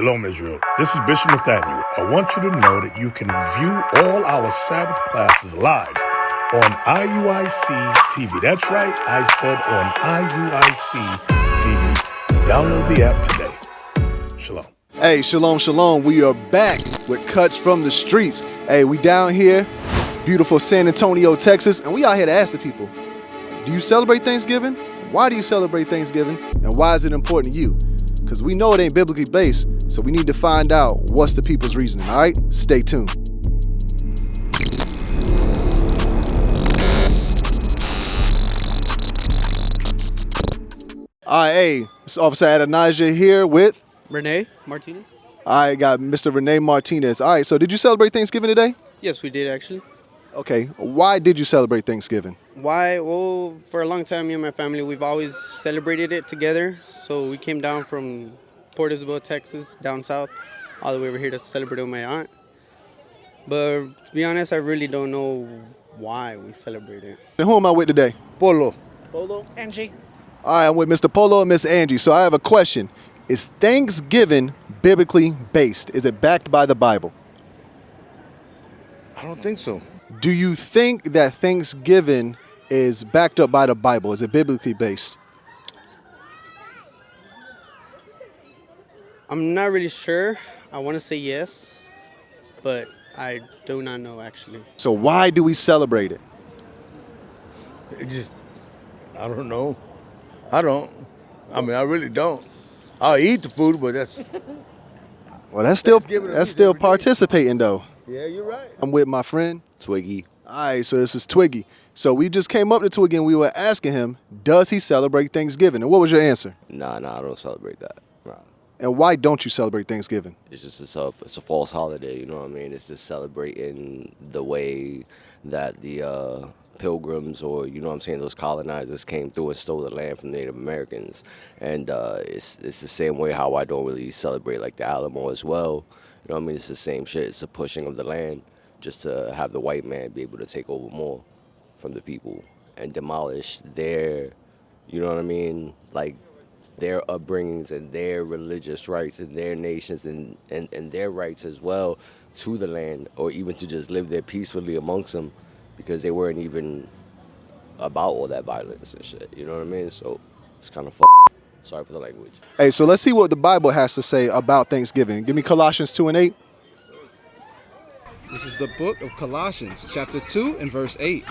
Shalom, Israel. This is Bishop Nathaniel. I want you to know that you can view all our Sabbath classes live on IUIC TV. That's right, I said on IUIC TV. Download the app today. Shalom. Hey, shalom, shalom. We are back with Cuts from the Streets. Hey, we down here, beautiful San Antonio, Texas, and we out here to ask the people, do you celebrate Thanksgiving? Why do you celebrate Thanksgiving? And why is it important to you? Because we know it ain't biblically based, so we need to find out what's the people's reasoning, all right? Stay tuned. All right, hey, it's Officer Adonijah here with Rene Martinez? I got Mr. Rene Martinez. All right, so did you celebrate Thanksgiving today? Yes, we did actually. Okay, why did you celebrate Thanksgiving? Why? Well, for a long time, me and my family, we've always celebrated it together. So we came down from Port Isabel, Texas, down south, all the way over here to celebrate with my aunt. But to be honest, I really don't know why we celebrate it. And who am I with today? Polo. Angie. All right, I'm with Mr. Polo and Miss Angie. So I have a question. Is Thanksgiving biblically based? Is it backed by the Bible? I don't think so. Do you think that Thanksgiving is backed up by the Bible? Is it biblically based? I'm not really sure. I want to say yes, but I do not know actually. So why do we celebrate it? I don't know. I don't. I mean, I really don't. I'll eat the food, but that's... Well, that's still participating though. Yeah, you're right. I'm with my friend Twiggy. All right, so this is Twiggy. So we just came up to Twiggy and we were asking him, does he celebrate Thanksgiving? And what was your answer? Nah, I don't celebrate that. Nah. And why don't you celebrate Thanksgiving? It's just it's a false holiday, you know what I mean? It's just celebrating the way that the pilgrims or, you know what I'm saying, those colonizers came through and stole the land from Native Americans. And it's the same way how I don't really celebrate like the Alamo as well. You know what I mean? It's the same shit. It's the pushing of the land just to have the white man be able to take over more from the people and demolish their, you know what I mean, like their upbringings and their religious rights and their nations and their rights as well to the land, or even to just live there peacefully amongst them, because they weren't even about all that violence and shit, you know what I mean? So it's kind of sorry for the language. Hey, so let's see what the Bible has to say about Thanksgiving. Give me Colossians 2:8. This is the book of Colossians, chapter 2 and verse 8.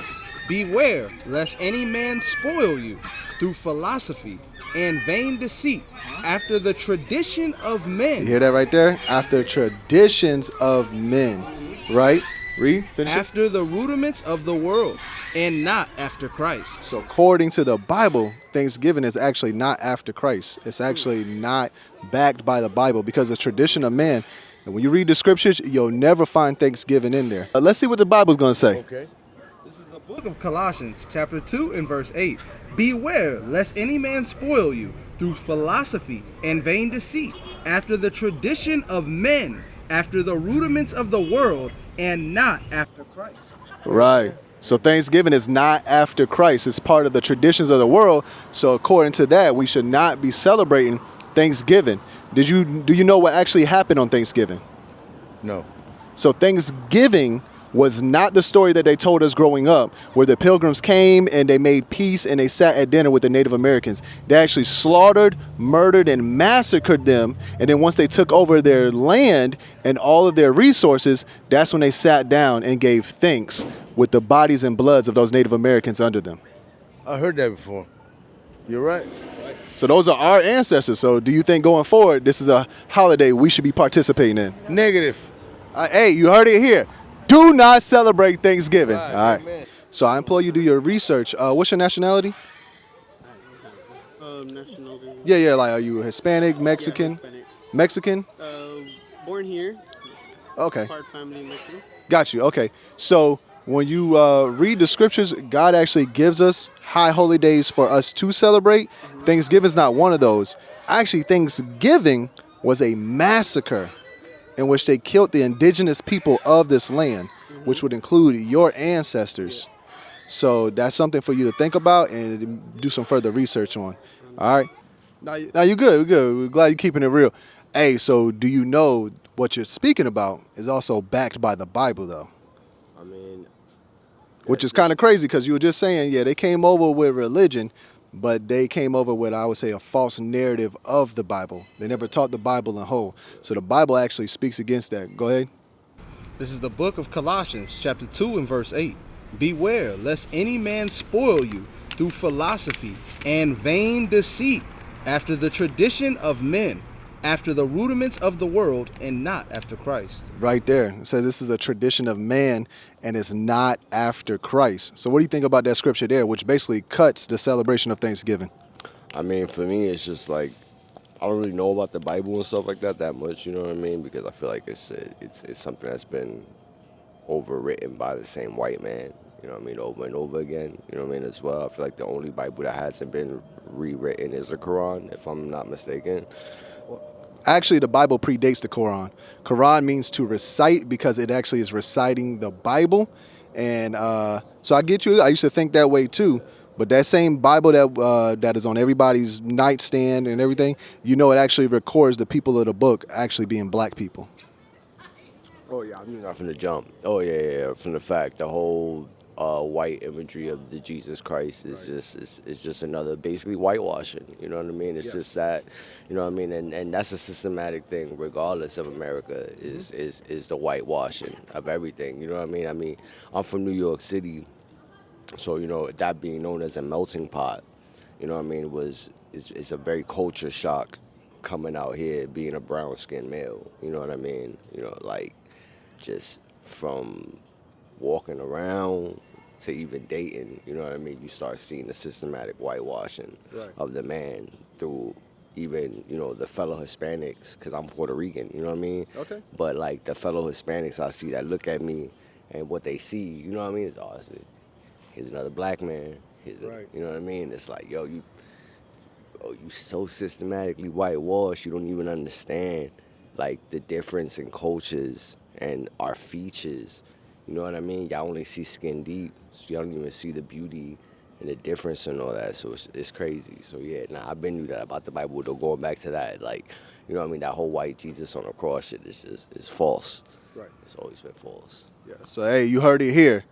Beware lest any man spoil you through philosophy and vain deceit, after the tradition of men. You hear that right there? After traditions of men, right? Read, finish it. After the rudiments of the world, and not after Christ. So according to the Bible, Thanksgiving is actually not after Christ. It's actually not backed by the Bible, because the tradition of man. And when you read the scriptures, you'll never find Thanksgiving in there. Let's see what the Bible's going to say. Okay. This is the book of Colossians, chapter 2 and verse 8. Beware lest any man spoil you through philosophy and vain deceit, after the tradition of men, after the rudiments of the world, and not after Christ. Right. So Thanksgiving is not after Christ. It's part of the traditions of the world. So according to that, we should not be celebrating Thanksgiving. Do you know what actually happened on Thanksgiving? No. So Thanksgiving was not the story that they told us growing up, where the pilgrims came and they made peace and they sat at dinner with the Native Americans. They actually slaughtered, murdered, and massacred them. And then once they took over their land and all of their resources, that's when they sat down and gave thanks with the bodies and bloods of those Native Americans under them. I heard that before. You're right. So those are our ancestors. So do you think going forward, this is a holiday we should be participating in? Negative. Hey, you heard it here. Do not celebrate Thanksgiving. Right, all right. man. So I implore you to do your research. What's your nationality? Nationality. Yeah. Like, are you Hispanic, Mexican? Yeah, Hispanic. Mexican? Born here. Okay. Part family in Mexico. Got you. Okay. So when you read the scriptures, God actually gives us high holy days for us to celebrate. Mm-hmm. Thanksgiving's not one of those. Actually, Thanksgiving was a massacre in which they killed the indigenous people of this land, which would include your ancestors. So that's something for you to think about and do some further research on. All right. Now you're good. We're good. We're glad you're keeping it real. Hey, so do you know what you're speaking about is also backed by the Bible, though? I mean, Which is kind of crazy because you were just saying, yeah, they came over with religion, but they came over with, I would say, a false narrative of the Bible. They never taught the Bible in whole. So the Bible actually speaks against that. Go ahead. This is the book of Colossians, chapter 2 and verse 8. Beware, lest any man spoil you through philosophy and vain deceit, after the tradition of men, after the rudiments of the world, and not after Christ. Right there. It says this is a tradition of man and it's not after Christ. So what do you think about that scripture there, which basically cuts the celebration of Thanksgiving? I mean, for me, it's just like, I don't really know about the Bible and stuff like that much, you know what I mean? Because I feel like it's something that's been overwritten by the same white man, you know what I mean, over and over again, you know what I mean, as well. I feel like the only Bible that hasn't been rewritten is the Quran, if I'm not mistaken. Actually, the Bible predates the Quran. Quran means to recite because it actually is reciting the Bible. And so I get you. I used to think that way too. But that same Bible that is on everybody's nightstand and everything, you know, it actually records the people of the book actually being black people. Oh, yeah, I knew that from the jump. Oh, yeah, from the fact, the whole white imagery of the Jesus Christ is just another basically whitewashing, you know what I mean? It's just that, you know what I mean? And that's a systematic thing regardless of America is the whitewashing of everything, you know what I mean? I mean, I'm from New York City, so, you know, that being known as a melting pot, you know what I mean, it's a very culture shock coming out here being a brown-skinned male, you know what I mean? You know, like, just from walking around to even dating, you know what I mean? You start seeing the systematic whitewashing of the man through even, you know, the fellow Hispanics, because I'm Puerto Rican, you know what I mean? Okay. But, like, the fellow Hispanics I see that look at me and what they see, you know what I mean? Is, here's another black man. You know what I mean? It's like, yo, you so systematically whitewashed, you don't even understand, like, the difference in cultures and our features. You know what I mean? Y'all only see skin deep, so y'all don't even see the beauty and the difference and all that, so it's crazy. So yeah, I've been knew that about the Bible, though, going back to that, like, you know what I mean, that whole white Jesus on the cross shit is false. Right. It's always been false. Yeah. So, hey, you heard it here.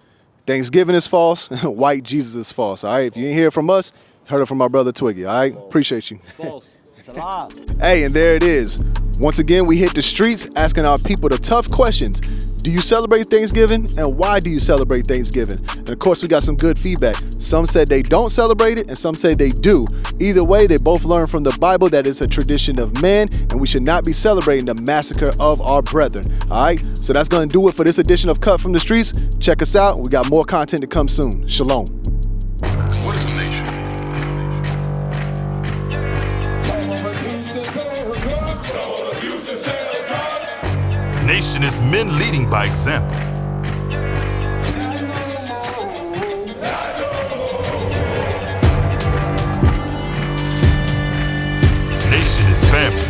Thanksgiving is false, white Jesus is false, all right? If you didn't hear it from us, heard it from our brother Twiggy, all right? False. Appreciate you. False. It's a lie. Hey, and there it is. Once again, we hit the streets asking our people the tough questions. Do you celebrate Thanksgiving, and why do you celebrate Thanksgiving? And of course, we got some good feedback. Some said they don't celebrate it, and some say they do. Either way, they both learned from the Bible that it's a tradition of men, and we should not be celebrating the massacre of our brethren. All right, so that's going to do it for this edition of Cut from the Streets. Check us out. We got more content to come soon. Shalom. What is a nation? Nation is men leading by example. Nation is family.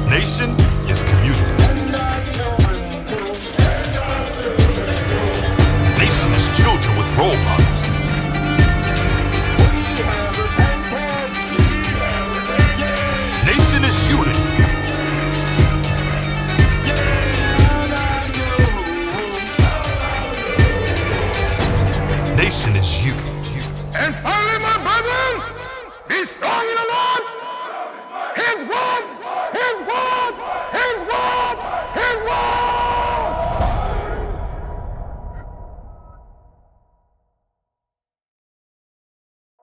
Nation is community. Nation is children with role models. Nation is unity. Nation is you. And finally, my brethren, be strong.